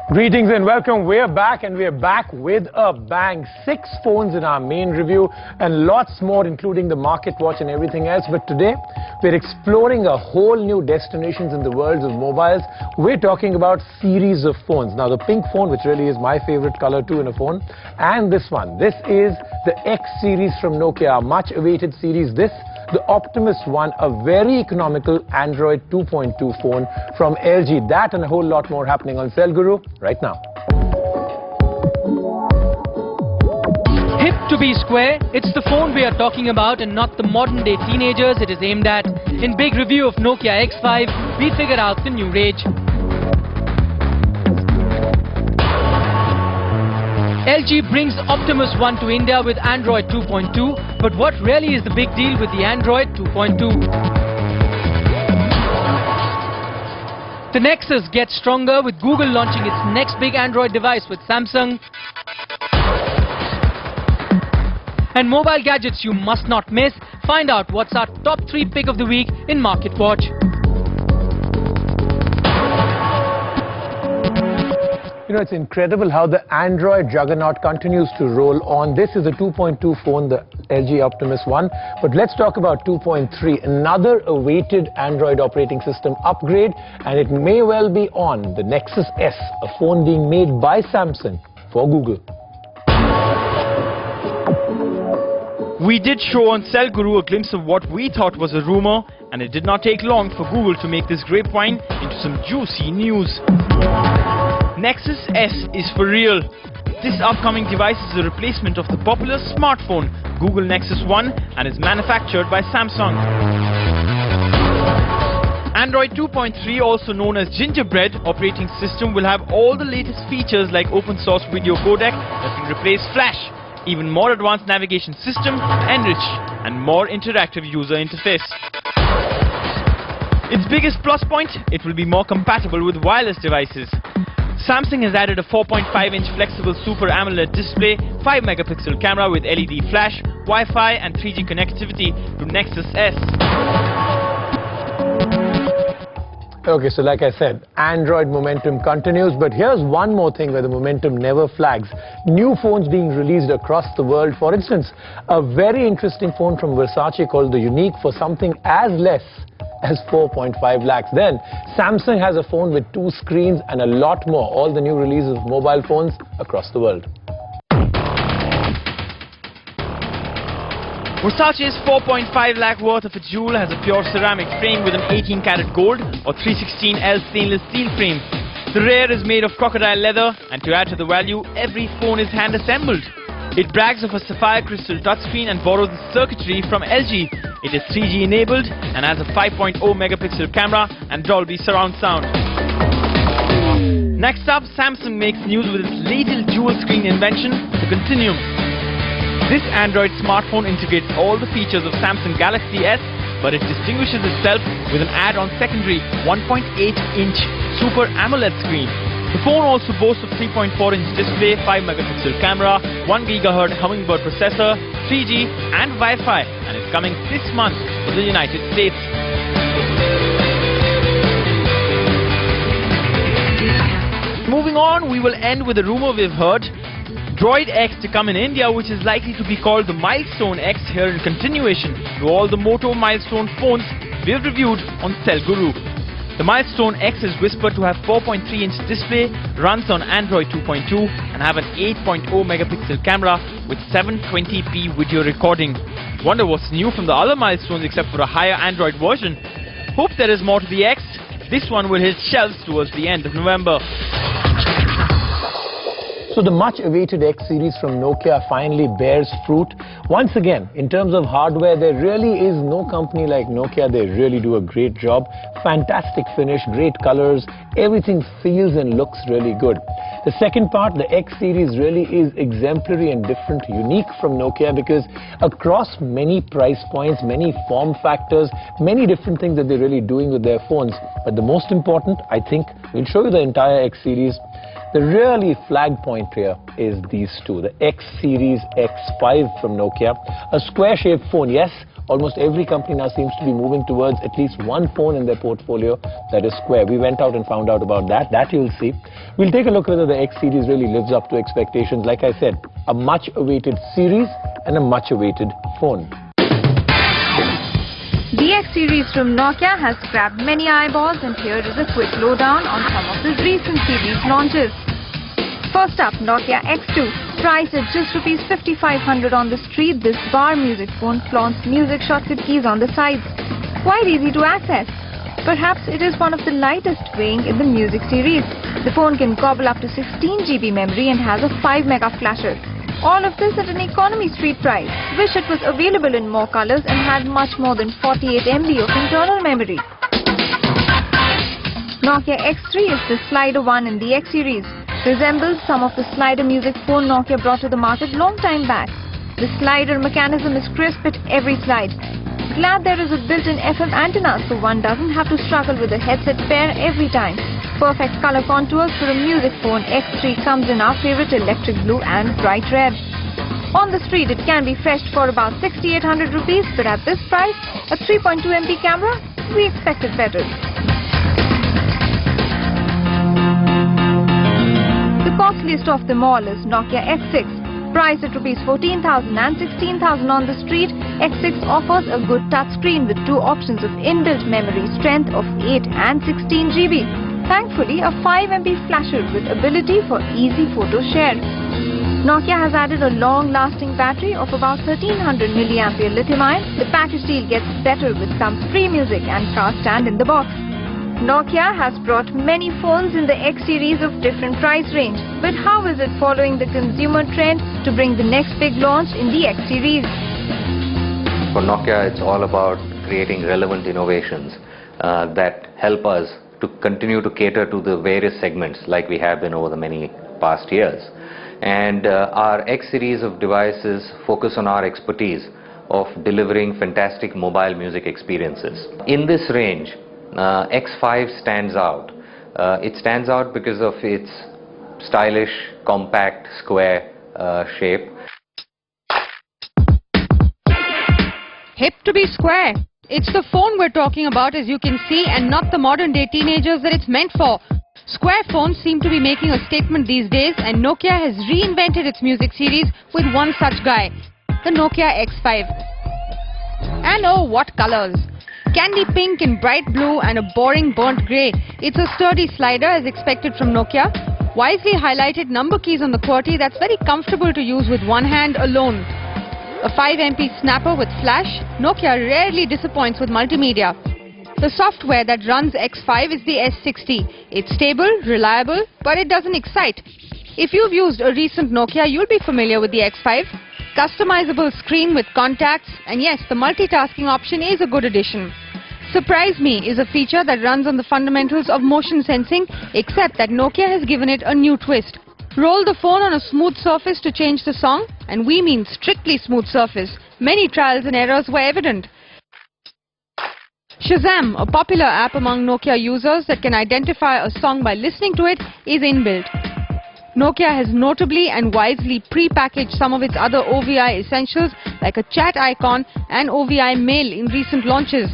Greetings and welcome. We're back with a bang. 6 phones in our main review and lots more, including the market watch and everything else. But today we're exploring a whole new destinations in the world of mobiles. We're talking about series of phones. Now the pink phone, which really is my favorite color too in a phone, and this one. This is the X series from Nokia, a much awaited series. This, the Optimus One, a very economical Android 2.2 phone from LG. That and a whole lot more happening on Cell Guru right now. Hip to be square, it's the phone we are talking about and not the modern day teenagers it is aimed at. In big review of Nokia X5, we figure out the new rage. LG brings Optimus One to India with Android 2.2, but what really is the big deal with the Android 2.2? The Nexus gets stronger with Google launching its next big Android device with Samsung. And mobile gadgets you must not miss. Find out what's our top 3 pick of the week in Market Watch. You know, it's incredible how the Android juggernaut continues to roll on. This is a 2.2 phone, the LG Optimus One. But let's talk about 2.3, another awaited Android operating system upgrade. And it may well be on the Nexus S, a phone being made by Samsung for Google. We did show on Cell Guru a glimpse of what we thought was a rumor, and it did not take long for Google to make this grapevine into some juicy news. Nexus S is for real. This upcoming device is a replacement of the popular smartphone Google Nexus One and is manufactured by Samsung. Android 2.3, also known as Gingerbread operating system, will have all the latest features like open source video codec that can replace Flash, even more advanced navigation system, enriched, and more interactive user interface. Its biggest plus point, it will be more compatible with wireless devices. Samsung has added a 4.5-inch flexible Super AMOLED display, 5-megapixel camera with LED flash, Wi-Fi and 3G connectivity to Nexus S. Okay, so like I said, Android momentum continues, but here's one more thing where the momentum never flags. New phones being released across the world. For instance, a very interesting phone from Versace called the Unique for something as less as 4.5 lakhs. Then Samsung has a phone with 2 screens and a lot more. All the new releases of mobile phones across the world. Versace's 4.5 lakh worth of a jewel has a pure ceramic frame with an 18-karat gold or 316L stainless steel frame. The rear is made of crocodile leather, and to add to the value, every phone is hand-assembled. It brags of a sapphire crystal touchscreen and borrows the circuitry from LG. It is 3G enabled and has a 5.0 megapixel camera and Dolby surround sound. Next up, Samsung makes news with its latest dual screen invention, the Continuum. This Android smartphone integrates all the features of Samsung Galaxy S, but it distinguishes itself with an add-on secondary 1.8-inch Super AMOLED screen. The phone also boasts a 3.4-inch display, 5-megapixel camera, 1 GHz Hummingbird processor, 3G and Wi-Fi, and is coming this month in the United States. Moving on, we will end with a rumor we've heard. Droid X to come in India, which is likely to be called the Milestone X here in continuation to all the Moto Milestone phones we've reviewed on Cell Guru. The Milestone X is whispered to have 4.3-inch display, runs on Android 2.2 and have an 8.0 megapixel camera with 720p video recording. Wonder what's new from the other Milestones except for a higher Android version. Hope there is more to the X. This one will hit shelves towards the end of November. So the much-awaited X series from Nokia finally bears fruit. Once again, in terms of hardware, there really is no company like Nokia. They really do a great job. Fantastic finish, great colors. Everything feels and looks really good. The second part, the X series, really is exemplary and different, unique from Nokia because across many price points, many form factors, many different things that they're really doing with their phones. But the most important, I think, we'll show you the entire X series. The really flag point here is these two, the X Series X5 from Nokia, a square-shaped phone. Yes, almost every company now seems to be moving towards at least one phone in their portfolio that is square. We went out and found out about that. That you'll see. We'll take a look whether the X Series really lives up to expectations. Like I said, a much-awaited series and a much-awaited phone. The X Series from Nokia has grabbed many eyeballs, and here is a quick lowdown on some of the recent series launches. First up, Nokia X2. Priced at just Rs 5,500 on the street, this bar music phone flaunts music shortcut keys on the sides. Quite easy to access. Perhaps it is one of the lightest weighing in the music series. The phone can gobble up to 16 GB memory and has a 5 mega flasher. All of this at an economy street price. Wish it was available in more colors and had much more than 48 MB of internal memory. Nokia X3 is the slider one in the X series. Resembles some of the slider music phone Nokia brought to the market long time back. The slider mechanism is crisp at every slide. Glad there is a built-in FM antenna so one doesn't have to struggle with a headset pair every time. Perfect color contours for a music phone. X3 comes in our favorite electric blue and bright red. On the street it can be fetched for about 6,800 rupees, but at this price, a 3.2 MP camera, we expected better. The costliest of them all is Nokia X6. Priced at Rs 14,000 and 16,000 on the street, X6 offers a good touchscreen with two options of inbuilt memory strength of 8 and 16 GB. Thankfully, a 5 MB flasher with ability for easy photo share. Nokia has added a long-lasting battery of about 1300 mAh lithium-ion. The package deal gets better with some free music and car stand in the box. Nokia has brought many phones in the X series of different price range. But how is it following the consumer trend to bring the next big launch in the X series? For Nokia, it's all about creating relevant innovations that help us to continue to cater to the various segments like we have been over the many past years. And our X series of devices focus on our expertise of delivering fantastic mobile music experiences. In this range, X5 stands out. It stands out because of its stylish, compact, square shape. Hip to be square. It's the phone we're talking about, as you can see, and not the modern day teenagers that it's meant for. Square phones seem to be making a statement these days, and Nokia has reinvented its music series with one such guy, the Nokia X5. And oh, what colors! Candy pink and bright blue and a boring burnt grey. It's a sturdy slider as expected from Nokia. Wisely highlighted number keys on the QWERTY that's very comfortable to use with one hand alone. A 5 MP snapper with flash. Nokia rarely disappoints with multimedia. The software that runs X5 is the S60. It's stable, reliable, but it doesn't excite. If you've used a recent Nokia, you'll be familiar with the X5. Customizable screen with contacts, and yes, the multitasking option is a good addition. Surprise Me is a feature that runs on the fundamentals of motion sensing, except that Nokia has given it a new twist. Roll the phone on a smooth surface to change the song, and we mean strictly smooth surface. Many trials and errors were evident. Shazam, a popular app among Nokia users that can identify a song by listening to it, is inbuilt. Nokia has notably and wisely pre-packaged some of its other OVI essentials like a chat icon and OVI mail in recent launches.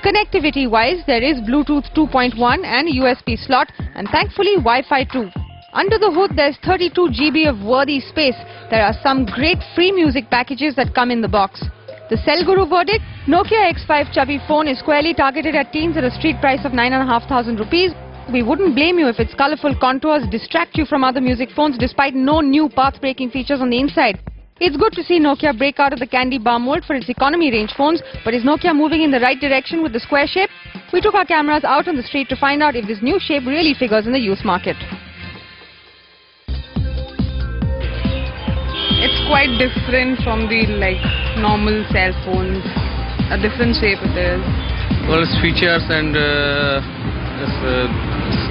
Connectivity-wise, there is Bluetooth 2.1 and a USB slot, and thankfully Wi-Fi too. Under the hood, there's 32 GB of worthy space. There are some great free music packages that come in the box. The Cell Guru verdict? Nokia X5 chubby phone is squarely targeted at teens at a street price of 9,500 rupees. We wouldn't blame you if its colourful contours distract you from other music phones despite no new path-breaking features on the inside. It's good to see Nokia break out of the candy bar mold for its economy range phones, but is Nokia moving in the right direction with the square shape? We took our cameras out on the street to find out if this new shape really figures in the youth market. It's quite different from the normal cell phones. A different shape it is. Well, its features and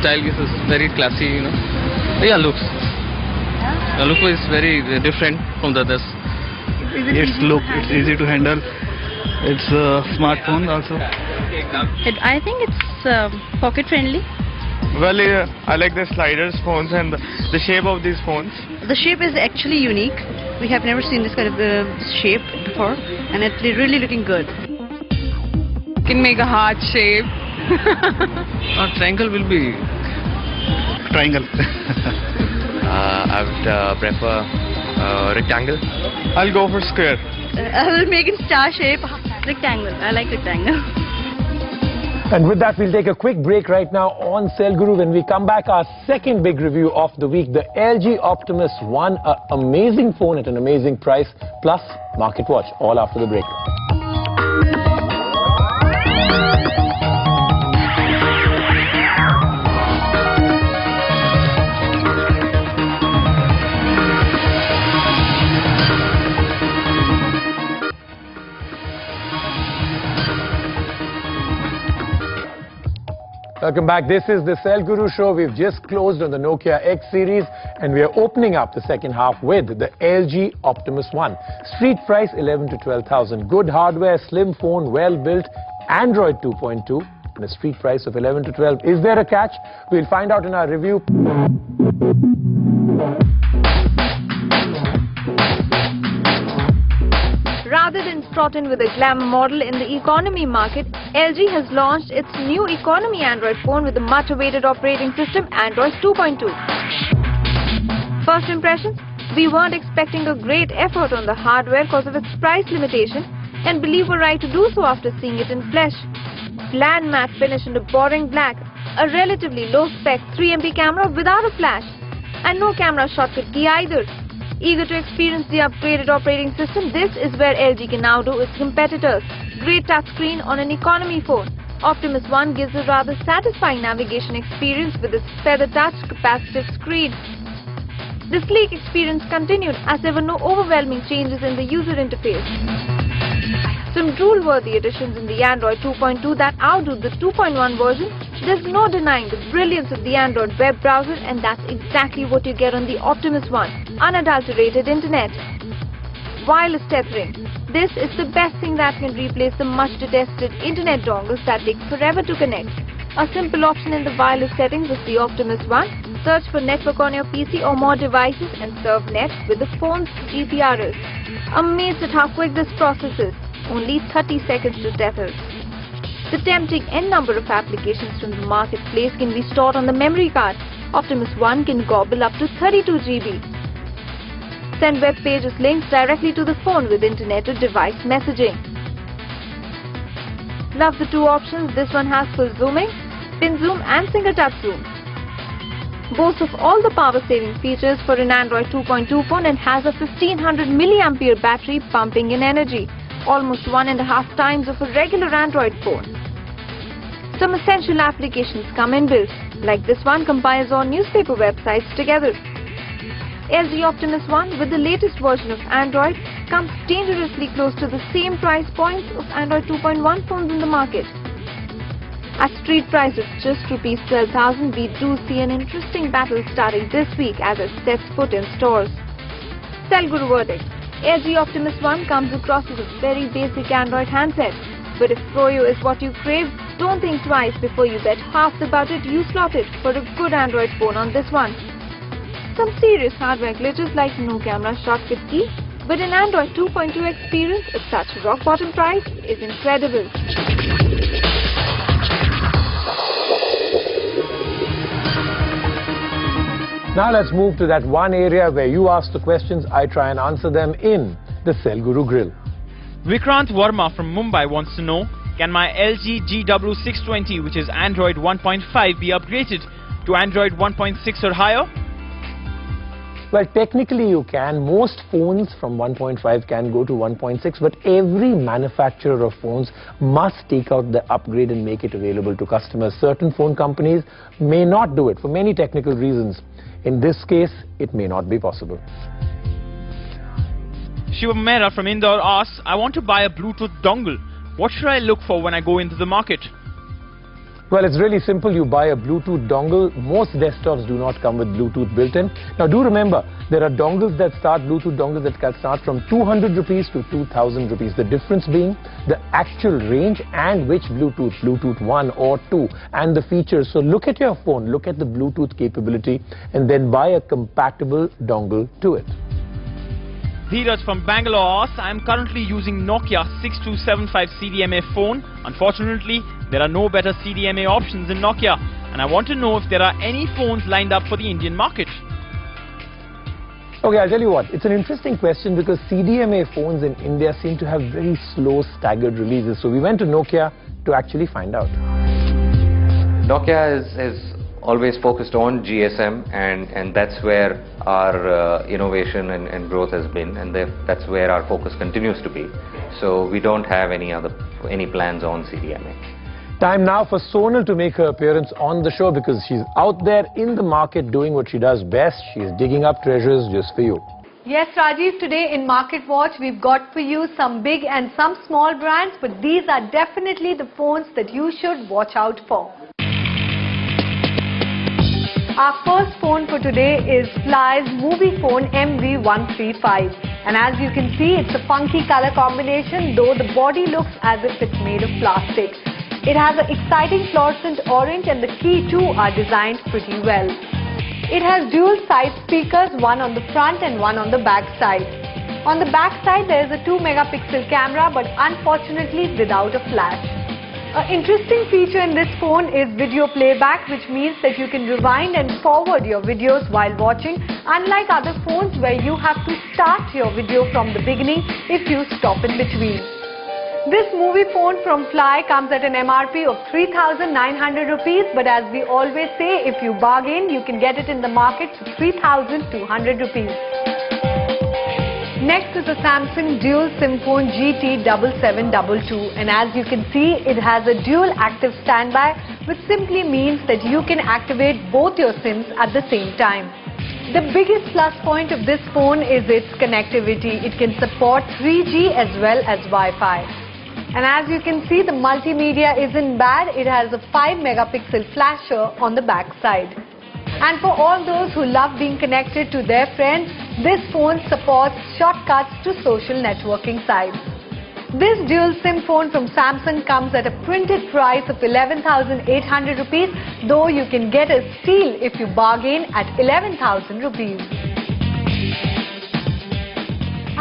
style is very classy, you know. Yeah, looks. The look is very different from the others. It's easy to handle. It's a smartphone also. I think it's pocket friendly. Well, I like the sliders phones and the shape of these phones. The shape is actually unique. We have never seen this kind of shape before, and it's really looking good. Can make a heart shape. Triangle will be. Triangle. I would prefer rectangle. I'll go for square. I will make it star shape. Rectangle. I like rectangle. And with that, we'll take a quick break right now on Cell Guru. When we come back, our second big review of the week, the LG Optimus One, an amazing phone at an amazing price, plus Market Watch, all after the break. Welcome back. This is the Cell Guru Show. We've just closed on the Nokia X series and we are opening up the second half with the LG Optimus One. Street price 11 to 12,000. Good hardware, slim phone, well built, Android 2.2 and a street price of 11 to 12. Is there a catch? We'll find out in our review. Rather than trotting with a glamour model in the economy market, LG has launched its new economy Android phone with the much-awaited operating system Android 2.2. First impressions? We weren't expecting a great effort on the hardware because of its price limitation and believe we're right to do so after seeing it in flesh. Bland matte finish in a boring black, a relatively low-spec 3MP camera without a flash, and no camera shortcut key either. Eager to experience the upgraded operating system, this is where LG can outdo its competitors. Great touchscreen on an economy phone. Optimus One gives a rather satisfying navigation experience with its feather touch capacitive screen. The sleek experience continued as there were no overwhelming changes in the user interface. Some drool-worthy additions in the Android 2.2 that outdo the 2.1 version. There's no denying the brilliance of the Android web browser, and that's exactly what you get on the Optimus One, unadulterated internet. Wireless tethering. This is the best thing that can replace the much-detested internet dongles that take forever to connect. A simple option in the wireless settings of the Optimus One. Search for network on your PC or more devices and serve net with the phone's GPRS. Amazed at how quick this process is. Only 30 seconds to tether. The tempting n number of applications from the marketplace can be stored on the memory card. Optimus One can gobble up to 32 GB. Send web pages links directly to the phone with internet to device messaging. Love the two options. This one has full zooming, pin zoom and single touch zoom. Boasts of all the power-saving features for an Android 2.2 phone and has a 1500 mAh battery pumping in energy, almost 1.5 times of a regular Android phone. Some essential applications come inbuilt, like this one compiles all newspaper websites together. LG Optimus One with the latest version of Android comes dangerously close to the same price points of Android 2.1 phones in the market. At street price of just Rs 12,000, we do see an interesting battle starting this week as it sets foot in stores. Cell Guru verdict. LG Optimus One comes across as a very basic Android handset. But if Froyo is what you crave, don't think twice before you bet half the budget you slotted for a good Android phone on this one. Some serious hardware glitches like no camera shortcut key, but an Android 2.2 experience at such rock bottom price is incredible. Now let's move to that one area where you ask the questions, I try and answer them in the Cell Guru Grill. Vikrant Verma from Mumbai wants to know, can my LG GW620, which is Android 1.5, be upgraded to Android 1.6 or higher? Well, technically you can. Most phones from 1.5 can go to 1.6, but every manufacturer of phones must take out the upgrade and make it available to customers. Certain phone companies may not do it for many technical reasons. In this case, it may not be possible. Shiva Mehra from Indore asks, I want to buy a Bluetooth dongle. What should I look for when I go into the market? Well, it's really simple. You buy a Bluetooth dongle. Most desktops do not come with Bluetooth built in. Now, do remember, there are dongles that start, Bluetooth dongles that can start from 200 rupees to 2,000 rupees. The difference being the actual range and which Bluetooth, Bluetooth 1 or 2, and the features. So look at your phone, look at the Bluetooth capability, and then buy a compatible dongle to it. Dheeraj from Bangalore asks, I am currently using Nokia 6275 CDMA phone. Unfortunately, there are no better CDMA options in Nokia, and I want to know if there are any phones lined up for the Indian market. Okay, I'll tell you what, it's an interesting question because CDMA phones in India seem to have very slow, staggered releases. So we went to Nokia to actually find out. Nokia is always focused on GSM, and that's where our innovation and growth has been, and that's where our focus continues to be. So we don't have any plans on CDMA. Time now for Sonal to make her appearance on the show because she's out there in the market doing what she does best. She's digging up treasures just for you. Yes, Rajiv, today in Market Watch we've got for you some big and some small brands, but these are definitely the phones that you should watch out for. Our first phone for today is Fly's movie phone MV135, and as you can see, it's a funky color combination, though the body looks as if it's made of plastic. It has an exciting fluorescent orange and the key too are designed pretty well. It has dual side speakers, one on the front and one on the back side. On the back side there is a 2-megapixel camera, but unfortunately without a flash. An interesting feature in this phone is video playback, which means that you can rewind and forward your videos while watching, unlike other phones where you have to start your video from the beginning if you stop in between. This movie phone from Fly comes at an MRP of 3,900 rupees, but as we always say, if you bargain, you can get it in the market for 3,200 rupees. Next is a Samsung dual SIM phone GT7722, and as you can see, it has a dual active standby, which simply means that you can activate both your SIMs at the same time. The biggest plus point of this phone is its connectivity. It can support 3G as well as Wi-Fi. And as you can see, the multimedia isn't bad. It has a 5-megapixel flasher on the back side. And for all those who love being connected to their friends, this phone supports shortcuts to social networking sites. This dual SIM phone from Samsung comes at a printed price of 11,800 rupees, though you can get a steal if you bargain at 11,000 rupees.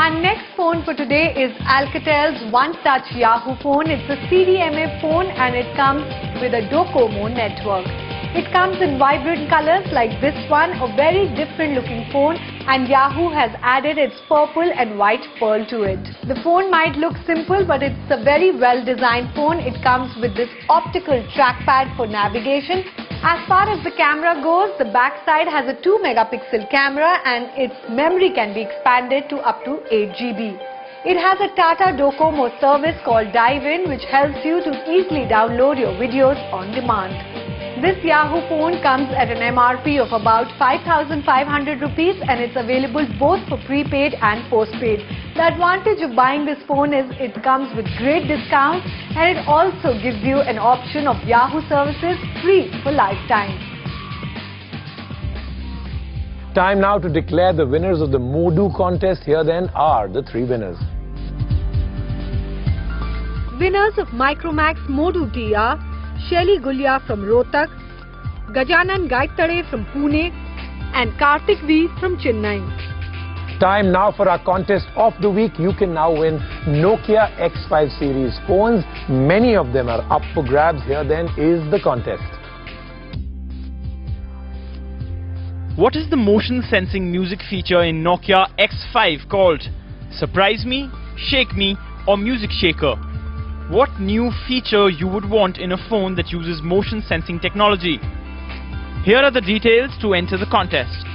Our next phone for today is Alcatel's One Touch Yahoo phone. It's a CDMA phone and it comes with a Docomo network. It comes in vibrant colors like this one, a very different looking phone, and Yahoo has added its purple and white pearl to it. The phone might look simple, but it's a very well designed phone. It comes with this optical trackpad for navigation. As far as the camera goes, the back side has a 2-megapixel camera and its memory can be expanded to up to 8 GB. It has a Tata Docomo service called Dive In, which helps you to easily download your videos on demand. This Yahoo phone comes at an MRP of about 5,500 rupees and it's available both for prepaid and postpaid. The advantage of buying this phone is it comes with great discounts and it also gives you an option of Yahoo services free for lifetime. Time now to declare the winners of the Modu contest. Here then are the 3 winners. Winners of Micromax Modu T are Shelly Gulia from Rohtak, Gajanan Gaittade from Pune and Karthik V from Chennai. Time now for our contest of the week. You can now win Nokia X5 series phones. Many of them are up for grabs. Here then is the contest. What is the motion sensing music feature in Nokia X5 called? Surprise Me, Shake Me or Music Shaker? What new feature you would want in a phone that uses motion sensing technology? Here are the details to enter the contest.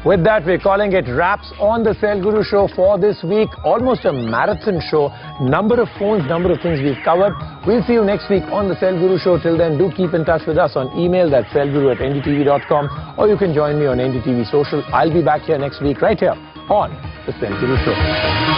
With that, we're calling it wraps on the Cell Guru show for this week. Almost a marathon show. Number of phones, number of things we've covered. We'll see you next week on the Cell Guru show. Till then, do keep in touch with us on email. That's cellguru@ndtv.com, or you can join me on NDTV Social. I'll be back here next week right here on the Cell Guru show.